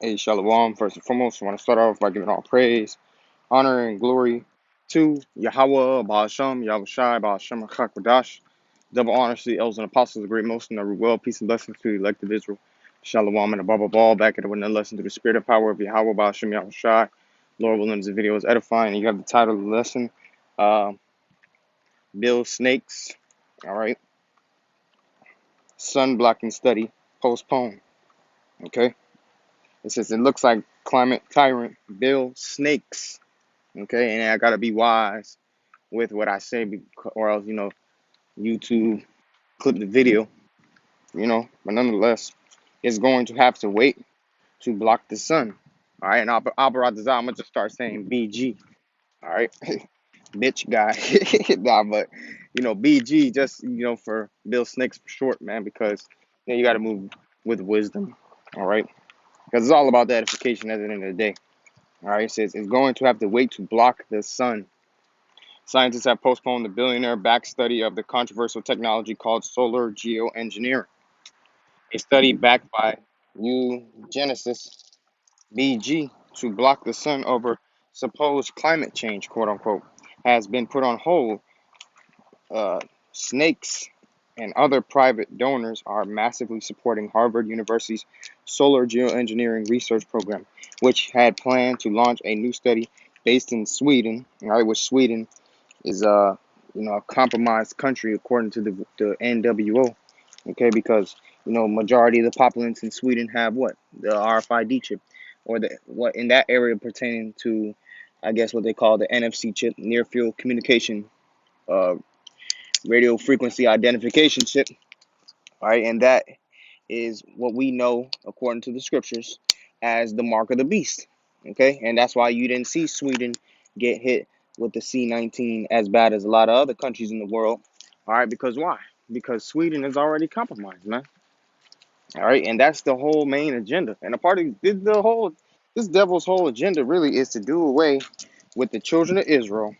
Hey, Shalom. First and foremost, I want to start off by giving all praise, honor, and glory to YAHAWAH, BAHASHAM, YAHAWASHI, BAHASHAM, HaKadosh. Double honors to the elders and apostles, the great most, and every well, peace and blessings to the elect of Israel. Shalom and above all, back at it with another lesson through the spirit and power of YAHAWAH, BAHASHAM, YAHAWASHI. Lord willing, the video is edifying. You have the title of the lesson, Bill Snakes. All right. Sun blocking study postponed. Okay. It says it looks like climate tyrant Bill Snakes. Okay, and I gotta be wise with what I say, or else YouTube clip the video. But nonetheless, it's going to have to wait to block the sun. All right, and I'm gonna just start saying BG. All right, bitch guy. Nah, but BG just for Bill Snakes for short, man, because you got to move with wisdom. All right, because it's all about the edification at the end of the day. All right, it says it's going to have to wait to block the sun. Scientists have postponed the billionaire-backed study of the controversial technology called solar geoengineering. A study backed by Genesis BG to block the sun over supposed climate change, quote unquote, has been put on hold. Snakes and other private donors are massively supporting Harvard University's solar geoengineering research program, which had planned to launch a new study based in Sweden, right, which Sweden is a compromised country according to the NWO. Okay, because majority of the populace in Sweden have what, the RFID chip, or the what in that area pertaining to, I guess what they call the NFC chip, near field communication, uh, radio frequency identification chip. All right, and that is what we know according to the scriptures as the mark of the beast. Okay, and that's why you didn't see Sweden get hit with the C-19 as bad as a lot of other countries in the world. All right, because why? Because Sweden is already compromised, man. All right, and that's the whole main agenda. And a part of this devil's whole agenda really is to do away with the children of Israel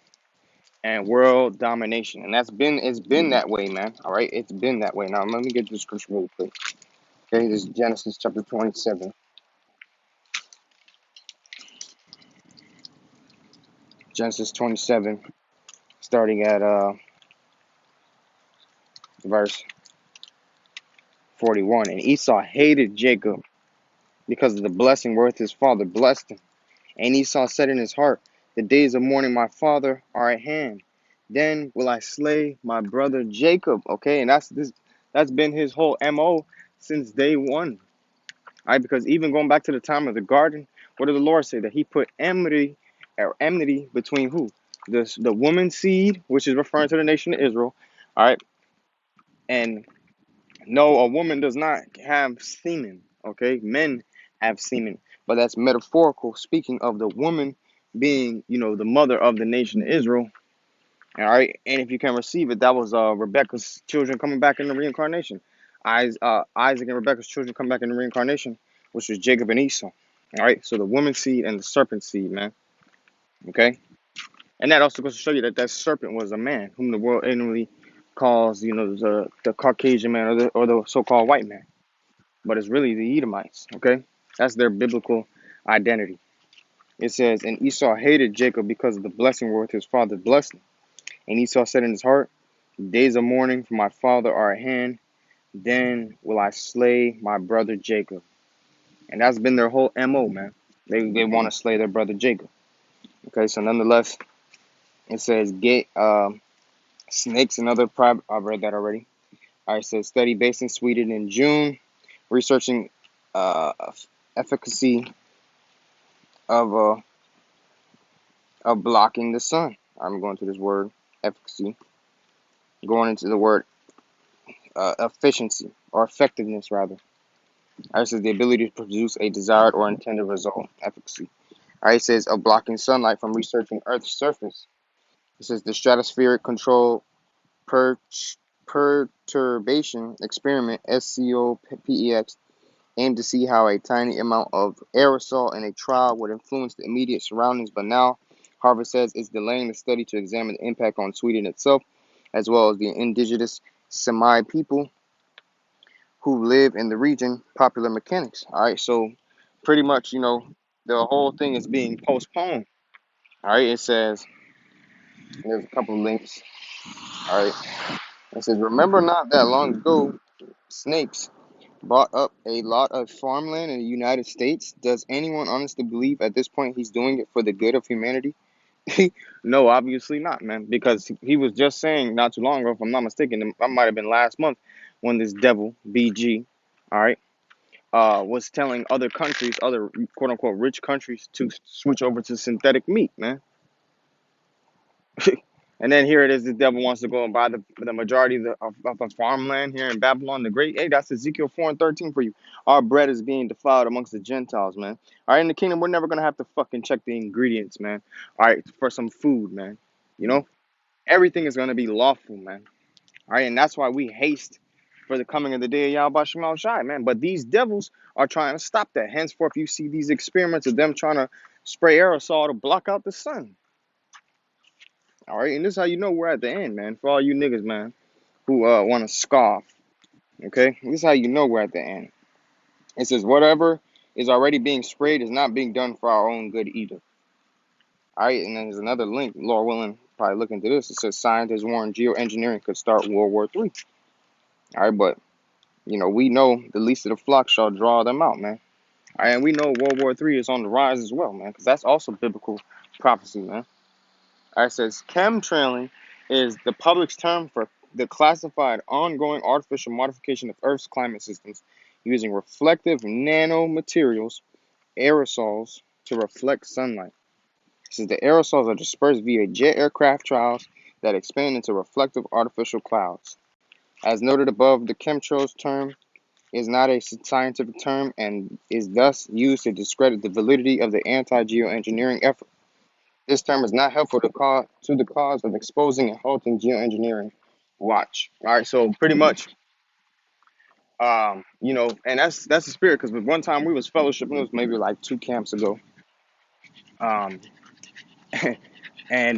and world domination. And it's been that way, man. All right, it's been that way. Now let me get this scripture really quick. Okay, this is Genesis chapter 27. Genesis 27, starting at verse 41. And Esau hated Jacob because of the blessing wherewith his father blessed him. And Esau said in his heart, the days of mourning my father are at hand. Then will I slay my brother Jacob. Okay, and that's been his whole MO since day one. All right, because even going back to the time of the garden, what did the Lord say? That he put enmity between who? The woman's seed, which is referring to the nation of Israel. All right, and no, a woman does not have semen. Okay, men have semen, but that's metaphorical, speaking of the woman being, the mother of the nation of Israel. All right, and if you can receive it, that was Rebecca's children coming back in the reincarnation. Isaac and Rebecca's children come back in the reincarnation, which was Jacob and Esau. All right, so the woman's seed and the serpent seed, man. Okay, and that also goes to show you that that serpent was a man, whom the world ignorantly calls, the Caucasian man, or the so-called white man, but it's really the Edomites. Okay, that's their biblical identity. It says, and Esau hated Jacob because of the blessing wherewith his father blessed him. And Esau said in his heart, days of mourning for my father are at hand. Then will I slay my brother Jacob. And that's been their whole MO, man. They want to slay their brother Jacob. Okay, so nonetheless, it says get snakes and other private. I've read that already. All right, it says study based in Sweden in June, researching efficacy of blocking the sun. I'm going to this word efficacy. Going into the word efficiency or effectiveness rather. All right, it says the ability to produce a desired or intended result, efficacy. All right, it says of blocking sunlight from researching Earth's surface. It says the stratospheric control perturbation experiment SCOPEX aimed to see how a tiny amount of aerosol in a trial would influence the immediate surroundings, but now Harvard says it's delaying the study to examine the impact on Sweden itself, as well as the indigenous Sami people who live in the region. Popular mechanics. All right, so pretty much, the whole thing is being postponed. All right, it says, there's a couple of links. All right, it says, remember not that long ago, snakes bought up a lot of farmland in the United States. Does anyone honestly believe at this point he's doing it for the good of humanity? No, obviously not, man, because he was just saying not too long ago, if I'm not mistaken, that might have been last month, when this devil, BG, all right, was telling other countries, other quote unquote rich countries, to switch over to synthetic meat, man. And then here it is, the devil wants to go and buy the majority of the farmland here in Babylon the Great. Hey, that's Ezekiel 4 and 13 for you. Our bread is being defiled amongst the Gentiles, man. All right, in the kingdom, we're never going to have to fucking check the ingredients, man. All right, for some food, man. You know, everything is going to be lawful, man. All right, and that's why we haste for the coming of the day of YAHAWASHI, man. But these devils are trying to stop that. Henceforth, you see these experiments of them trying to spray aerosol to block out the sun. All right, and this is how you know we're at the end, man. For all you niggas, man, who want to scoff, okay? This is how you know we're at the end. It says, whatever is already being sprayed is not being done for our own good either. All right, and then there's another link, Lord willing, probably look into this. It says, scientists warn geoengineering could start World War III. All right, but, we know the least of the flock shall draw them out, man. All right, and we know World War III is on the rise as well, man, because that's also biblical prophecy, man. All right, it says, chemtrailing is the public's term for the classified ongoing artificial modification of Earth's climate systems using reflective nanomaterials, aerosols, to reflect sunlight. It says the aerosols are dispersed via jet aircraft trials that expand into reflective artificial clouds. As noted above, the chemtrails term is not a scientific term and is thus used to discredit the validity of the anti-geoengineering effort. This term is not helpful to the cause of exposing and halting geoengineering. Watch. All right, so pretty much, and that's the spirit. Because one time we was fellowshipping, it was maybe like 2 camps ago, um, and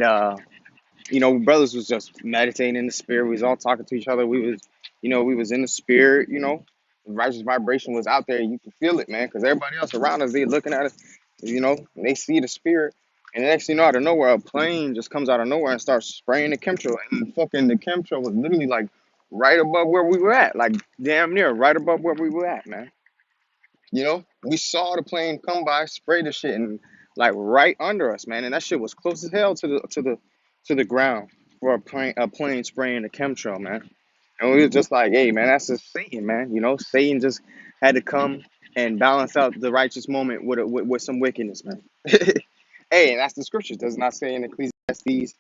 brothers was just meditating in the spirit. We was all talking to each other. We was in the spirit. The righteous vibration was out there. You could feel it, man. Because everybody else around us, they looking at us. And they see the spirit. And the next thing you know, out of nowhere, a plane just comes out of nowhere and starts spraying the chemtrail. And the chemtrail was literally like right above where we were at, like damn near right above where we were at, man. We saw the plane come by, spray the shit, and like right under us, man. And that shit was close as hell to the ground for a plane spraying the chemtrail, man. And we was just like, hey, man, that's just Satan, man. Satan just had to come and balance out the righteous moment with some wickedness, man. Hey, and that's the scriptures. Does not say in Ecclesiastes,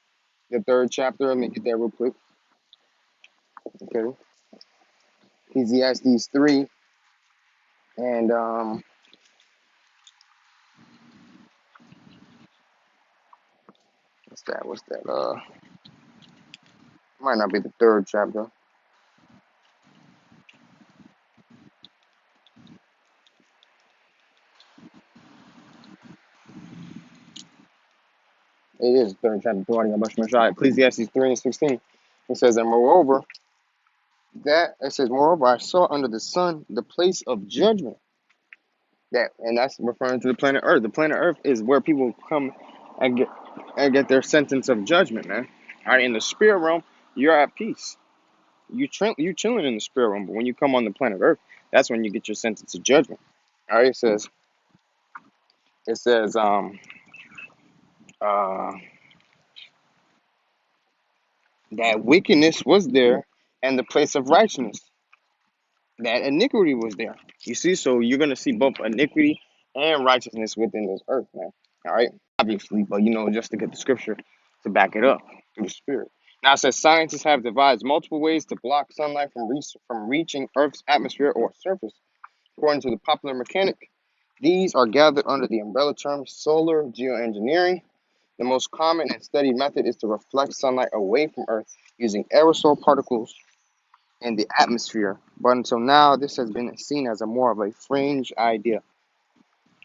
the 3rd chapter. Let me get there real quick. Okay. Ecclesiastes 3. And what's that? Might not be the 3rd chapter. It is the 3rd chapter. Ecclesiastes 3 and 16. It says, and moreover, I saw under the sun the place of judgment. And that's referring to the planet Earth. The planet Earth is where people come and get their sentence of judgment, man. All right, in the spirit realm, you're at peace. You chilling in the spirit realm, but when you come on the planet Earth, that's when you get your sentence of judgment. All right, it says uh that wickedness was there, and the place of righteousness, that iniquity was there. You see, so you're gonna see both iniquity and righteousness within this earth, man. All right, obviously, but just to get the scripture to back it up through the spirit. Now it says scientists have devised multiple ways to block sunlight from reaching Earth's atmosphere or surface. According to the popular mechanic, these are gathered under the umbrella term solar geoengineering. The most common and studied method is to reflect sunlight away from Earth using aerosol particles in the atmosphere. But until now, this has been seen as more of a fringe idea.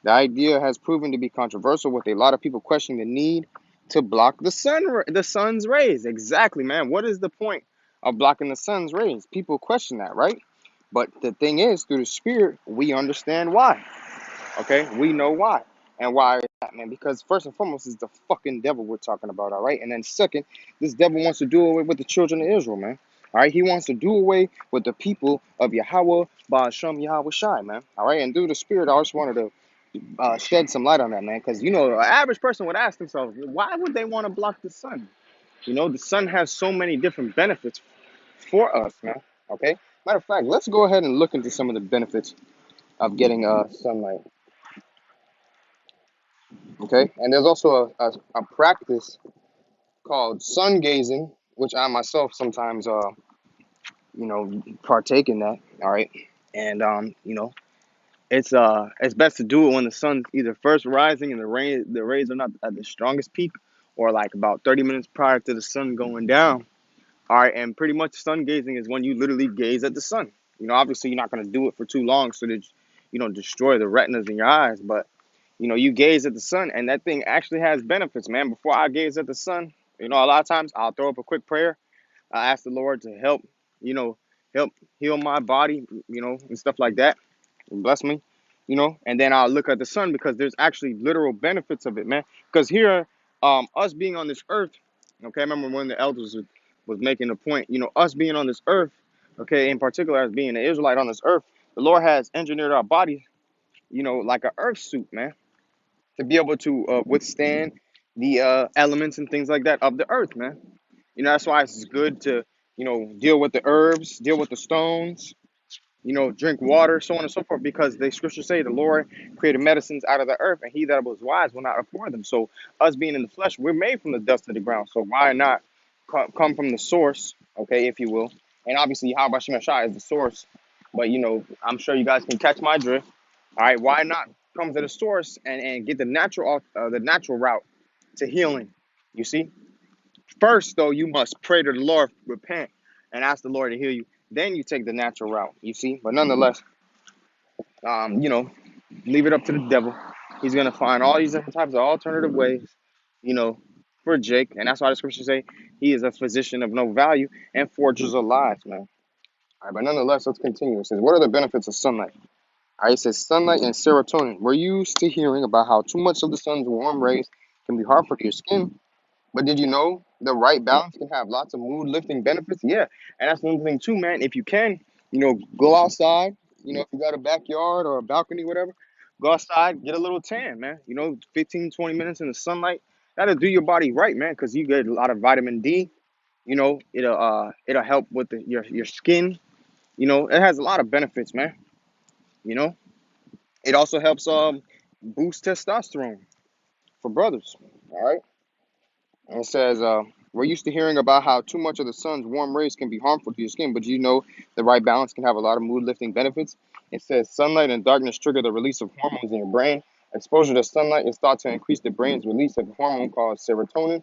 The idea has proven to be controversial, with a lot of people questioning the need to block the sun's rays. Exactly, man. What is the point of blocking the sun's rays? People question that, right? But the thing is, through the spirit, we understand why. Okay, we know why. And why is that, man? Because first and foremost, it's the fucking devil we're talking about, all right? And then second, this devil wants to do away with the children of Israel, man. All right, he wants to do away with the people of Yahawah, BAHASHAM, YAHAWASHI, man. All right, and through the spirit, I just wanted to shed some light on that, man. Because, an average person would ask themselves, why would they want to block the sun? The sun has so many different benefits for us, man. Okay? Matter of fact, let's go ahead and look into some of the benefits of getting sunlight. Okay, and there's also a practice called sun gazing, which I myself sometimes partake in that. All right, and it's best to do it when the sun's either first rising and the rays are not at the strongest peak, or like about 30 minutes prior to the sun going down. All right, and pretty much sun gazing is when you literally gaze at the sun. Obviously you're not going to do it for too long so that you don't destroy the retinas in your eyes, but you gaze at the sun, and that thing actually has benefits, man. Before I gaze at the sun, a lot of times I'll throw up a quick prayer. I ask the Lord to help, you know, help heal my body, and stuff like that. And bless me, and then I'll look at the sun because there's actually literal benefits of it, man. Because here, us being on this earth, okay, I remember when the elders was making a point, us being on this earth, okay, in particular as being an Israelite on this earth, the Lord has engineered our body, like an earth suit, man, to be able to withstand the elements and things like that of the earth, man. That's why it's good to, deal with the herbs, deal with the stones, drink water, so on and so forth, because the scriptures say the Lord created medicines out of the earth, and he that was wise will not abhor them. So, us being in the flesh, we're made from the dust of the ground. So, why not come from the source, okay, if you will? And obviously, Yahweh Shai is the source, but I'm sure you guys can catch my drift. All right, why not come to the source and get the natural route to healing? You see, first though, you must pray to the Lord, repent, and ask the Lord to heal you. Then you take the natural route. You see, but nonetheless, um, you know, leave it up to the devil. He's gonna find all these different types of alternative ways, you know, for Jake, and that's why the scriptures say he is a physician of no value and forgers of lies, man. All right, but nonetheless, let's continue. It says, what are the benefits of sunlight? All right, it says sunlight and serotonin. We're used to hearing about how too much of the sun's warm rays can be harmful to your skin, but did you know the right balance can have lots of mood lifting benefits? Yeah, and that's one thing too, man. If you can, go outside. If you got a backyard or a balcony, whatever, go outside, get a little tan, man. 15, 20 minutes in the sunlight. That'll do your body right, man, because you get a lot of vitamin D. It'll help with your skin. It has a lot of benefits, man. You know, it also helps boost testosterone for brothers. All right. And it says, we're used to hearing about how too much of the sun's warm rays can be harmful to your skin, but the right balance can have a lot of mood lifting benefits? It says, sunlight and darkness trigger the release of hormones in your brain. Exposure to sunlight is thought to increase the brain's release of a hormone called serotonin.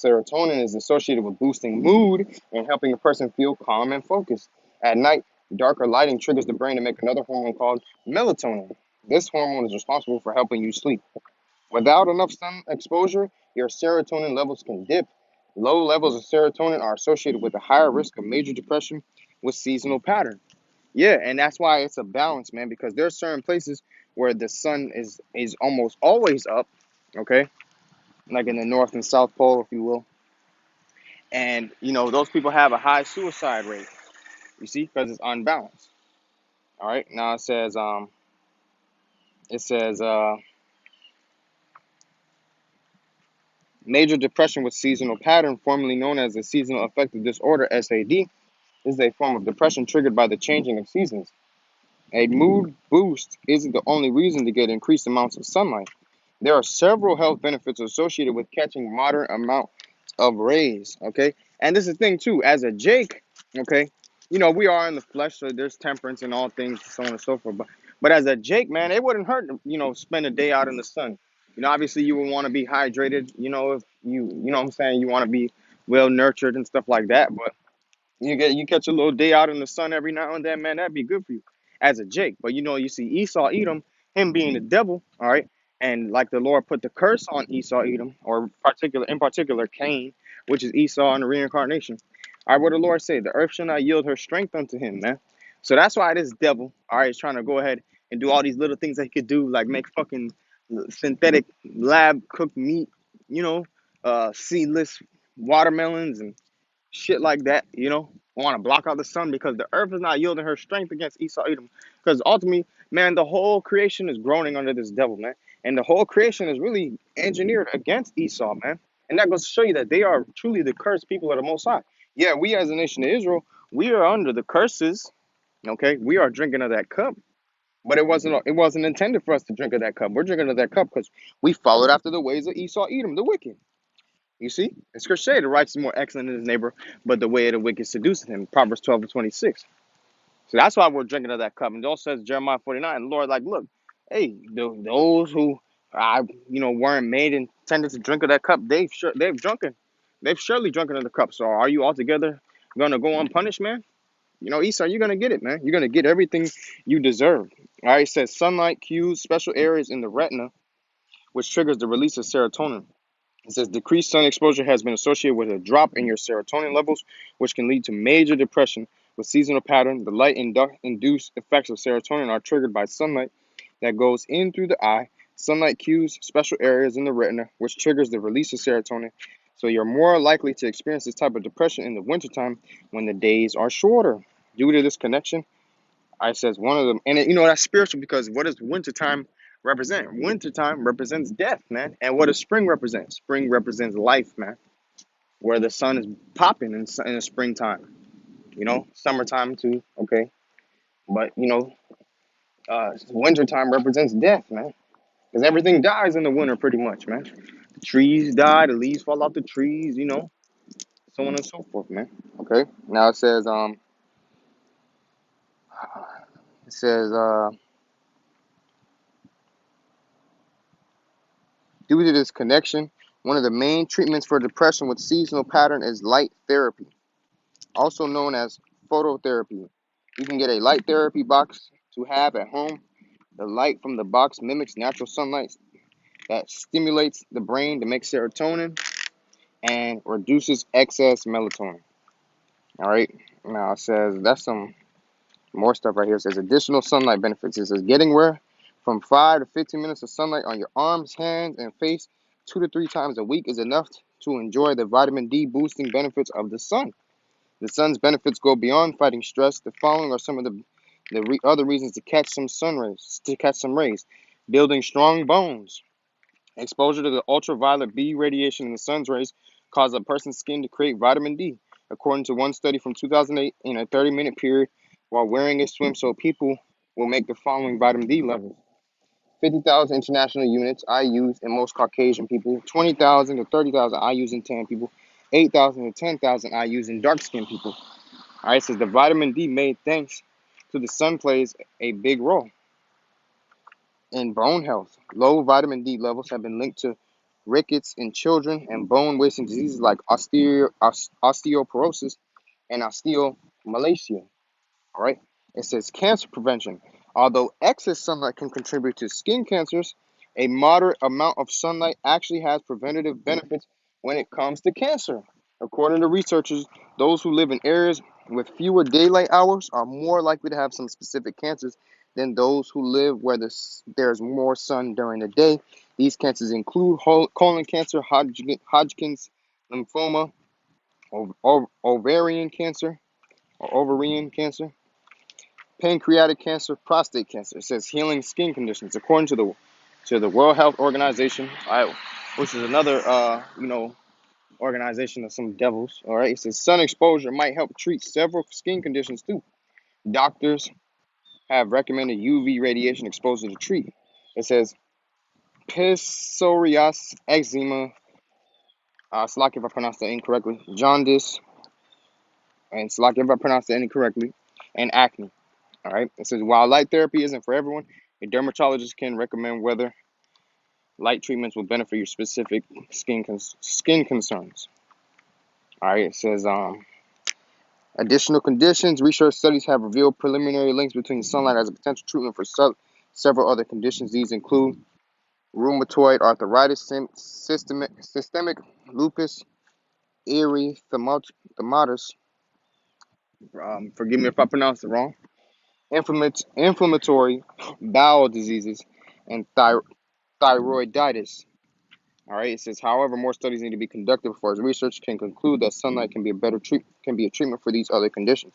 Serotonin is associated with boosting mood and helping a person feel calm and focused. At night, darker lighting triggers the brain to make another hormone called melatonin. This hormone is responsible for helping you sleep. Without enough sun exposure, your serotonin levels can dip. Low levels of serotonin are associated with a higher risk of major depression with seasonal pattern. Yeah, and that's why it's a balance, man, because there's certain places where the sun is almost always up, okay? Like in the North and South Pole, if you will. And, those people have a high suicide rate, you see, because it's unbalanced. All right, now it says, major depression with seasonal pattern, formerly known as a seasonal affective disorder, SAD, is a form of depression triggered by the changing of seasons. A mood boost isn't the only reason to get increased amounts of sunlight. There are several health benefits associated with catching moderate amounts of rays, okay? And this is the thing, too. As a Jake, okay, we are in the flesh, so there's temperance in all things, so on and so forth. But as a Jake, man, it wouldn't hurt to, spend a day out in the sun. Obviously, you would want to be hydrated, if you know what I'm saying, you want to be well nurtured and stuff like that. But you catch a little day out in the sun every now and then, man, that'd be good for you as a Jake. But you see Esau Edom, him being the devil, all right, and like the Lord put the curse on Esau Edom, or in particular Cain, which is Esau and the reincarnation. All right, what the Lord say? The earth shall not yield her strength unto him, man. So that's why this devil, all right, is trying to go ahead and do all these little things that he could do, like make fucking synthetic lab cooked meat, you know, seedless watermelons and shit like that, you know, want to block out the sun because the earth is not yielding her strength against Esau Edom. Because ultimately, man, the whole creation is groaning under this devil, man. And the whole creation is really engineered against Esau, man. And that goes to show you that they are truly the cursed people of the Most High. Yeah, we as a nation of Israel, we are under the curses, okay? We are drinking of that cup. But it wasn't intended for us to drink of that cup. We're drinking of that cup because we followed after the ways of Esau Edom, the wicked. You see? It's crochet, the righteous is more excellent than his neighbor, but the way of the wicked seduceth him. Proverbs 12 and 26. So that's why we're drinking of that cup. And it also says Jeremiah 49, the Lord, like, look, hey, those who weren't made and intended to drink of that cup, they've drunken. They've surely drunken of the cup. So are you altogether gonna go unpunished, man? You know, Esau, you're gonna get it, man. You're gonna get everything you deserve. All right, it says sunlight cues special areas in the retina, which triggers the release of serotonin. It says decreased sun exposure has been associated with a drop in your serotonin levels, which can lead to major depression. With seasonal pattern, the light-induced effects of serotonin are triggered by sunlight that goes in through the eye. Sunlight cues special areas in the retina, which triggers the release of serotonin. So you're more likely to experience this type of depression in the wintertime when the days are shorter. Due to this connection, I says one of them, and that's spiritual because what does wintertime represent? Wintertime represents death, man. And what does spring represent? Spring represents life, man. Where the sun is popping in the springtime, summertime too, okay. But wintertime represents death, man, because everything dies in the winter pretty much, man. The trees die, the leaves fall off the trees, so on and so forth, man. Okay. Now it says due to this connection, one of the main treatments for depression with seasonal pattern is light therapy, also known as phototherapy. You can get a light therapy box to have at home. The light from the box mimics natural sunlight that stimulates the brain to make serotonin and reduces excess melatonin. All right. Now it says that's some more stuff right here. It says additional sunlight benefits. It says getting where from 5 to 15 minutes of sunlight on your arms, hands, and face 2 to 3 times a week is enough to enjoy the vitamin D boosting benefits of the sun. The sun's benefits go beyond fighting stress. The following are some of the other reasons to catch some rays: building strong bones. Exposure to the ultraviolet B radiation in the sun's rays causes a person's skin to create vitamin D. According to one study from 2008, in a 30-minute period while wearing a swimsuit, people will make the following vitamin D levels: 50,000 international units IUs in most Caucasian people, 20,000 to 30,000 IUs in tan people, 8,000 to 10,000 IUs in dark-skinned people. All right, says the vitamin D made thanks to the sun plays a big role in bone health. Low vitamin D levels have been linked to rickets in children and bone wasting diseases like osteoporosis and osteomalacia. All right. It says cancer prevention. Although excess sunlight can contribute to skin cancers, a moderate amount of sunlight actually has preventative benefits when it comes to cancer. According to researchers, those who live in areas with fewer daylight hours are more likely to have some specific cancers than those who live where there's more sun during the day. These cancers include colon cancer, Hodgkin's lymphoma, ovarian cancer, pancreatic cancer, prostate cancer. It says healing skin conditions according to the World Health Organization, which is another organization of some devils. All right, it says sun exposure might help treat several skin conditions too. Doctors have recommended UV radiation exposure to treat. It says psoriasis, eczema, slack if I pronounced that incorrectly, jaundice, and slack if I pronounced that incorrectly, and acne. All right. It says while light therapy isn't for everyone, a dermatologist can recommend whether light treatments will benefit your specific skin concerns. All right. It says additional conditions. Research studies have revealed preliminary links between sunlight as a potential treatment for several other conditions. These include rheumatoid arthritis, systemic lupus, erythematous. Forgive me if I pronounce it wrong. Inflammatory bowel diseases, and thyroiditis. All right, it says, however, more studies need to be conducted before research can conclude that sunlight can be a treatment for these other conditions.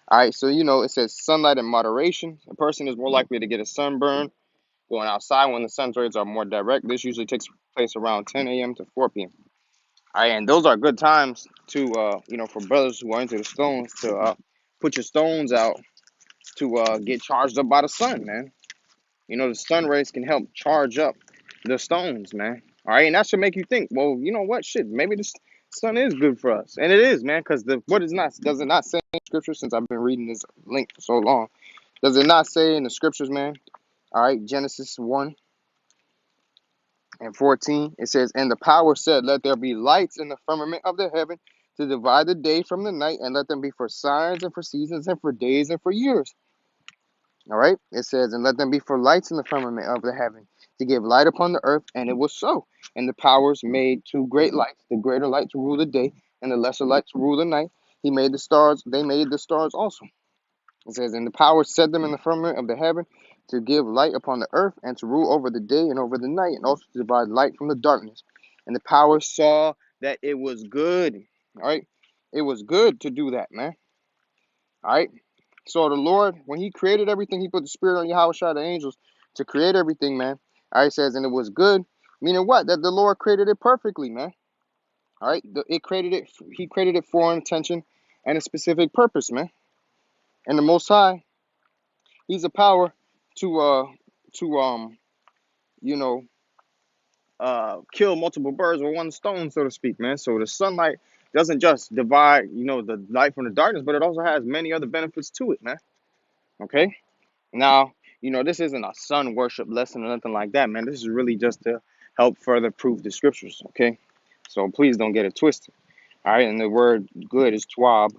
All right, so it says sunlight in moderation. A person is more likely to get a sunburn going outside when the sun's rays are more direct. This usually takes place around 10 a.m. to 4 p.m. All right, and those are good times to, for brothers who are into the stones to put your stones out to get charged up by the sun, man. The sun rays can help charge up the stones, man. All right, and that should make you think, well, you know what? Shit, maybe the sun is good for us. And it is, man, because does it not say in scripture, since I've been reading this link for so long, does it not say in the scriptures, man? All right, Genesis 1 and 14, it says, and the power said, let there be lights in the firmament of the heaven to divide the day from the night, and let them be for signs and for seasons and for days and for years. All right, it says, and let them be for lights in the firmament of the heaven to give light upon the earth, and it was so. And the powers made two great lights, the greater light to rule the day, and the lesser light to rule the night. He made the stars, they made the stars also. It says, and the powers set them in the firmament of the heaven to give light upon the earth, and to rule over the day and over the night, and also to divide light from the darkness. And the powers saw that it was good. All right, it was good to do that, man. All right. So the Lord, when He created everything, He put the Spirit on YAHAWASHI, the angels, to create everything, man. All right, it says, and it was good. Meaning what? That the Lord created it perfectly, man. All right, He created it for an intention and a specific purpose, man. And the Most High, He's a power to you know kill multiple birds with one stone, so to speak, man. So the sunlight doesn't just divide, the light from the darkness, but it also has many other benefits to it, man. Okay. Now, this isn't a sun worship lesson or nothing like that, man. This is really just to help further prove the scriptures, okay? So please don't get it twisted, all right? And the word good is twab,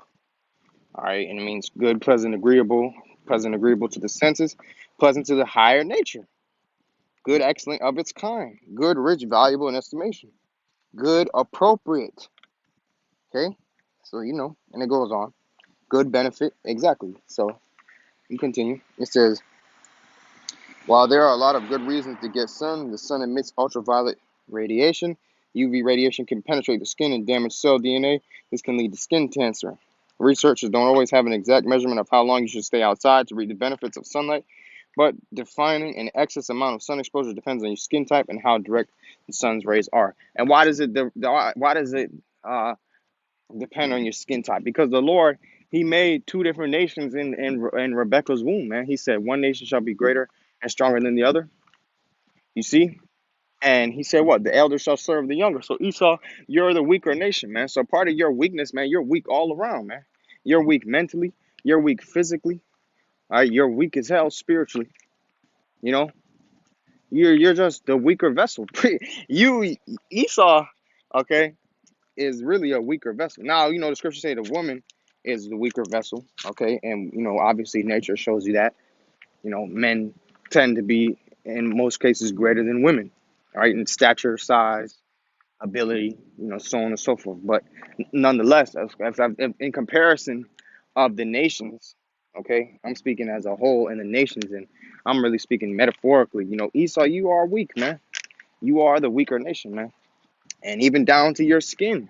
all right? And it means good, pleasant, agreeable to the senses, pleasant to the higher nature, good, excellent of its kind, good, rich, valuable in estimation, good, appropriate, okay? So, and it goes on. Good, benefit, exactly. So you continue. It says, while there are a lot of good reasons to get sun, the sun emits ultraviolet radiation. UV radiation can penetrate the skin and damage cell DNA. This can lead to skin cancer. Researchers don't always have an exact measurement of how long you should stay outside to reap the benefits of sunlight, but defining an excess amount of sun exposure depends on your skin type and how direct the sun's rays are. And why does it depend on your skin type? Because the Lord, He made two different nations in Rebecca's womb, man. He said one nation shall be greater and stronger than the other. You see? And He said what? The elder shall serve the younger. So Esau, you're the weaker nation, man. So part of your weakness, man, you're weak all around, man. You're weak mentally. You're weak physically. All right? You're weak as hell spiritually. You know? You're just the weaker vessel. You, Esau, okay, is really a weaker vessel. Now, the scriptures say the woman is the weaker vessel, okay? And, obviously nature shows you that. Men tend to be, in most cases, greater than women, all right, in stature, size, ability, so on and so forth. But nonetheless, in comparison of the nations, okay, I'm speaking as a whole in the nations, and I'm really speaking metaphorically. Esau, you are weak, man. You are the weaker nation, man. And even down to your skin.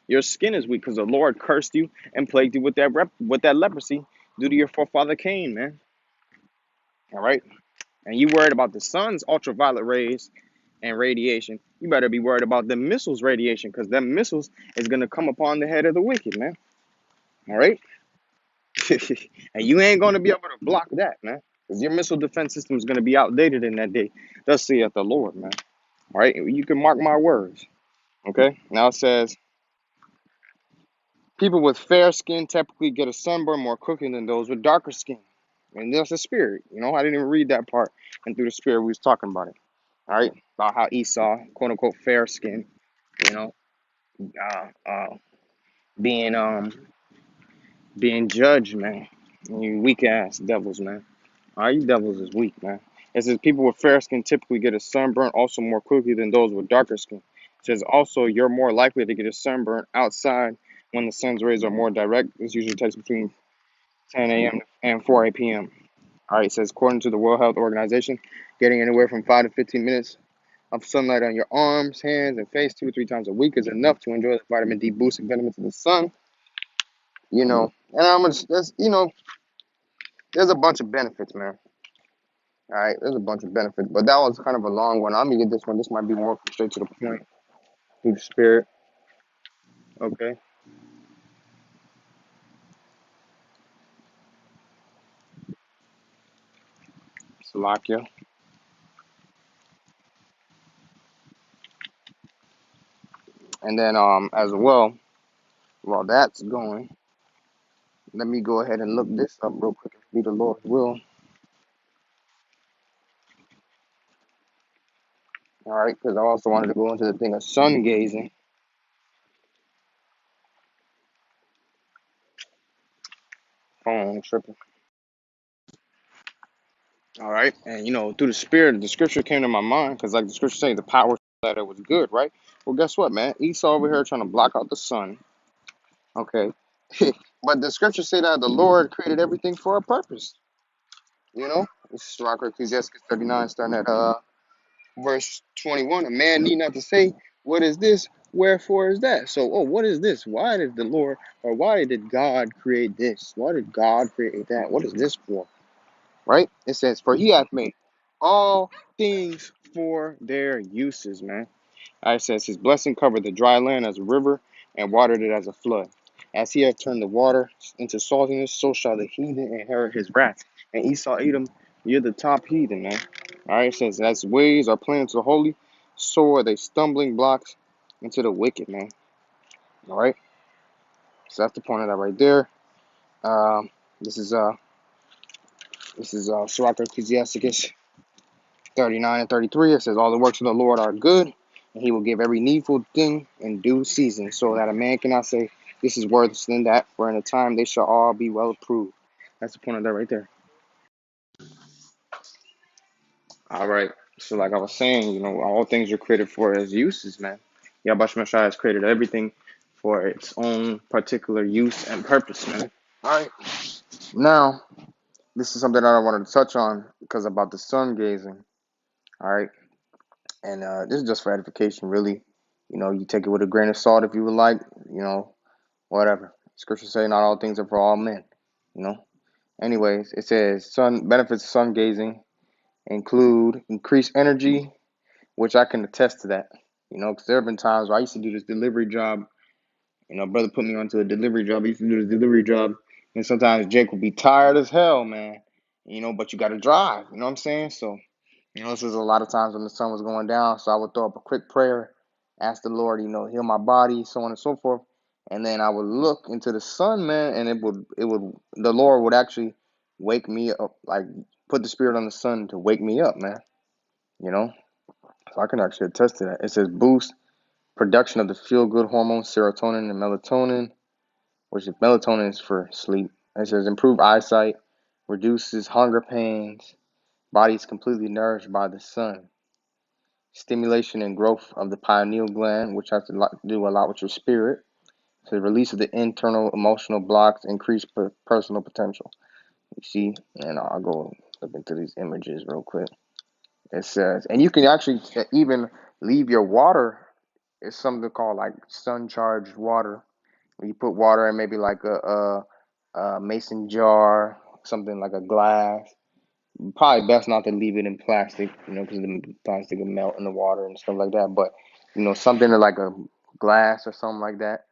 Your skin is weak because the Lord cursed you and plagued you with that leprosy due to your forefather Cain, man. All right? And you worried about the sun's ultraviolet rays and radiation. You better be worried about the missiles radiation, because them missiles is going to come upon the head of the wicked, man. All right? And you ain't going to be able to block that, man, because your missile defense system is going to be outdated in that day. Thus saith the Lord, man. All right? You can mark my words. Okay? Now it says, people with fair skin typically get a sunburn more quickly than those with darker skin. And that's the spirit. I didn't even read that part. And through the spirit, we was talking about it. All right? About how Esau, quote unquote, fair skin, you know, uh, uh, being being judged, man. You weak ass devils, man. All right, you devils is weak, man. It says people with fair skin typically get a sunburn also more quickly than those with darker skin. It says also you're more likely to get a sunburn outside when the sun's rays are more direct. This usually takes between 10 a.m. and 4 p.m. All right, it says, according to the World Health Organization, getting anywhere from 5 to 15 minutes of sunlight on your arms, hands, and face 2 to 3 times a week is enough to enjoy the vitamin D boosting benefits of the sun. And there's a bunch of benefits, man. All right, there's a bunch of benefits, but that was kind of a long one. I'm gonna get this one. This might be more straight to the point through the spirit. Okay, Salakia. And then as well, while that's going, let me go ahead and look this up real quick if be the Lord's will. All right, because I also wanted to go into the thing of sun gazing. Phone tripping. All right, and through the spirit, the scripture came to my mind because, like the scripture say, the power that it was good, right? Well, guess what, man? Esau over here trying to block out the sun. Okay, but the scriptures say that the Lord created everything for a purpose. This is Ecclesiastes 39, starting at verse 21. A man need not to say, "What is this? Wherefore is that?" So, what is this? Why did the Lord, or why did God create this? Why did God create that? What is this for? Right? It says, "For he hath made all things for their uses," man. It says, "His blessing covered the dry land as a river and watered it as a flood. As he hath turned the water into saltiness, so shall the heathen inherit his wrath." And Esau, Edom, you're the top heathen, man. All right, it says, "As ways are plain to the holy, so are they stumbling blocks into the wicked," man. All right, so that's the point of that right there. Um, this is Sirach Ecclesiasticus 39 and 33. It says, "All the works of the Lord are good, and he will give every needful thing in due season, so that a man cannot say, this is worse than that, for in a time they shall all be well approved." That's the point of that right there. All right. So like I was saying, all things are created for its uses, man. Yahawashi has created everything for its own particular use and purpose, man. All right. Now, this is something that I wanted to touch on because about the sun gazing. All right. And this is just for edification, really. You take it with a grain of salt if you would like, whatever. Scripture say not all things are for all men, you know. Anyways, it says sun benefits of sun gazing include increased energy, which I can attest to that. Because there have been times where I used to do this delivery job. Brother put me onto a delivery job. I used to do this delivery job, and sometimes Jake would be tired as hell, man. But you got to drive. You know what I'm saying? So this was a lot of times when the sun was going down, so I would throw up a quick prayer, ask the Lord, heal my body, so on and so forth. And then I would look into the sun, man, and the Lord would actually wake me up, like put the spirit on the sun to wake me up, man. So I can actually attest to that. It says boost production of the feel-good hormones, serotonin and melatonin, which is melatonin is for sleep. It says improve eyesight, reduces hunger pains, body is completely nourished by the sun. Stimulation and growth of the pineal gland, which has to do a lot with your spirit. So the release of the internal emotional blocks, increase personal potential. You see, and I'll go look into these images real quick. It says, and you can actually even leave your water. It's something called like sun charged water. You put water in maybe like a mason jar, something like a glass. Probably best not to leave it in plastic, because the plastic will melt in the water and stuff like that. But, something like a glass or something like that.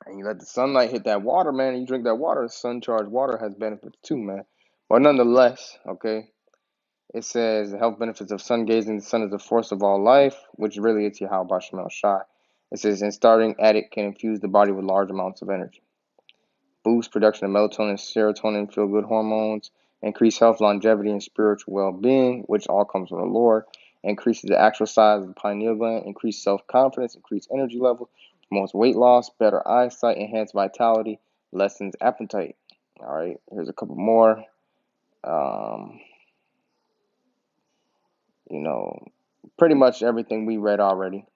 And you let the sunlight hit that water, man, and you drink that water. Sun charged water has benefits too, man. But nonetheless, okay, it says the health benefits of sun gazing. The sun is the force of all life, which really it's YAHAWASHI. It says, and starting at it can infuse the body with large amounts of energy. Boost production of melatonin, serotonin, feel-good hormones, increase health, longevity, and spiritual well-being, which all comes from the Lord. Increases the actual size of the pineal gland, increase self-confidence, increase energy level, promotes weight loss, better eyesight, enhanced vitality, lessens appetite. All right, here's a couple more. Pretty much everything we read already,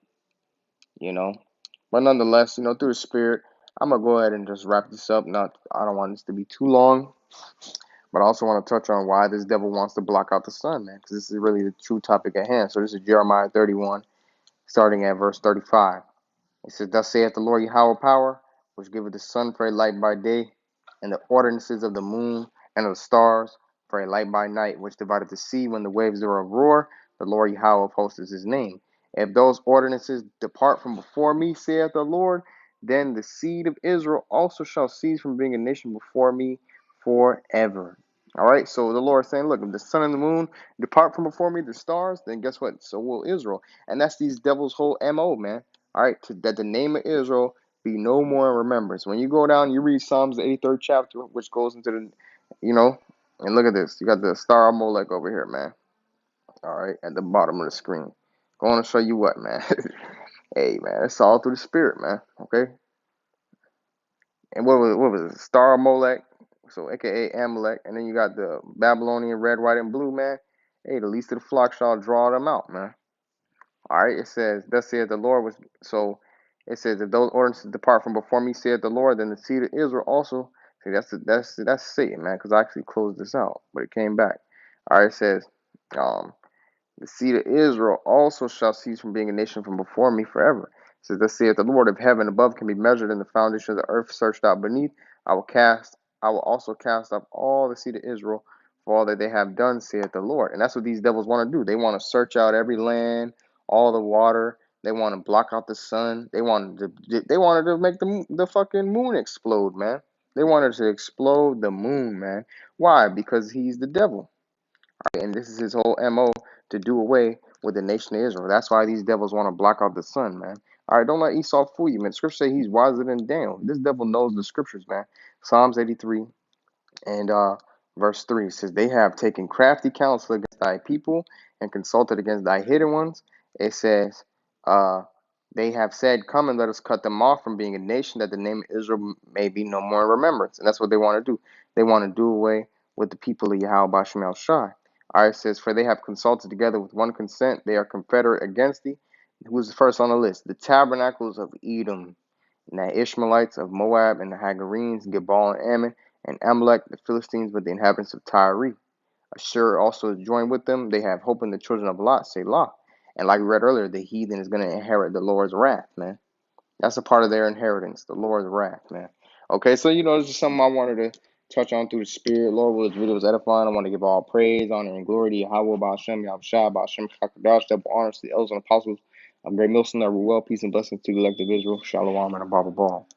But nonetheless, through the spirit, I'm going to go ahead and just wrap this up. I don't want this to be too long. But I also want to touch on why this devil wants to block out the sun, man, because this is really the true topic at hand. So this is Jeremiah 31, starting at verse 35. It says, Thus saith the Lord Yahawah power, which giveth the sun for a light by day, and the ordinances of the moon and of the stars for a light by night, which divideth the sea when the waves thereof roar. The Lord Yahawah of hosts is his name. If those ordinances depart from before me, saith the Lord, then the seed of Israel also shall cease from being a nation before me forever. All right, so the Lord is saying, look, if the sun and the moon depart from before me, the stars, then guess what? So will Israel. And that's these devils' whole MO, man. All right, that the name of Israel be no more in remembrance. When you go down, you read Psalms the 83rd chapter, which goes into the, and look at this. You got the Star of Molech over here, man. All right, at the bottom of the screen. Going to show you what, man. Hey, man, it's all through the spirit, man. Okay. And what was it? Star of Molech, so AKA Amalek, and then you got the Babylonian red, white, and blue, man. Hey, the least of the flock shall draw them out, man. All right, it says, thus saith the Lord was so it says, if those ordinances depart from before me, saith the Lord, then the seed of Israel also. See, that's Satan, man, because I actually closed this out, but it came back. All right, it says, um, the seed of Israel also shall cease from being a nation from before me forever. It says, thus saith the Lord, if heaven above can be measured and the foundation of the earth searched out beneath, I will also cast up all the seed of Israel for all that they have done, saith the Lord. And that's what these devils want to do. They want to search out every land, all the water. They want to block out the sun. They wanted to make the fucking moon explode, man. They wanted to explode the moon, man. Why? Because he's the devil. And this is his whole MO, to do away with the nation of Israel. That's why these devils want to block out the sun, man. All right, don't let Esau fool you, man. The scriptures say he's wiser than Daniel. This devil knows the scriptures, man. Psalms 83 and verse 3 says, They have taken crafty counsel against thy people and consulted against thy hidden ones. It says, they have said, Come and let us cut them off from being a nation, that the name of Israel may be no more in remembrance. And that's what they want to do. They want to do away with the people of Yahawah BAHASHAM Shai. All right, it says, For they have consulted together with one consent. They are confederate against thee. Who's the first on the list? The tabernacles of Edom, and the Ishmaelites of Moab, and the Hagarenes, Gebal and Ammon, and Amalek, the Philistines, with the inhabitants of Tyre. Ashur also joined with them. They have hope in the children of Lot, Selah. And like we read earlier, the heathen is going to inherit the Lord's wrath, man. That's a part of their inheritance, the Lord's wrath, man. Okay, so, this is something I wanted to touch on through the Spirit. Lord, will this video was edifying. I want to give all praise, honor, and glory to Yahawah, BAHASHAM, Yahawashi, BAHASHAM, Shakadash, double honors to the elders and apostles. I'm Great Milson, that rule well, peace and blessings to the elect of Israel. Shalom and a Bible ball.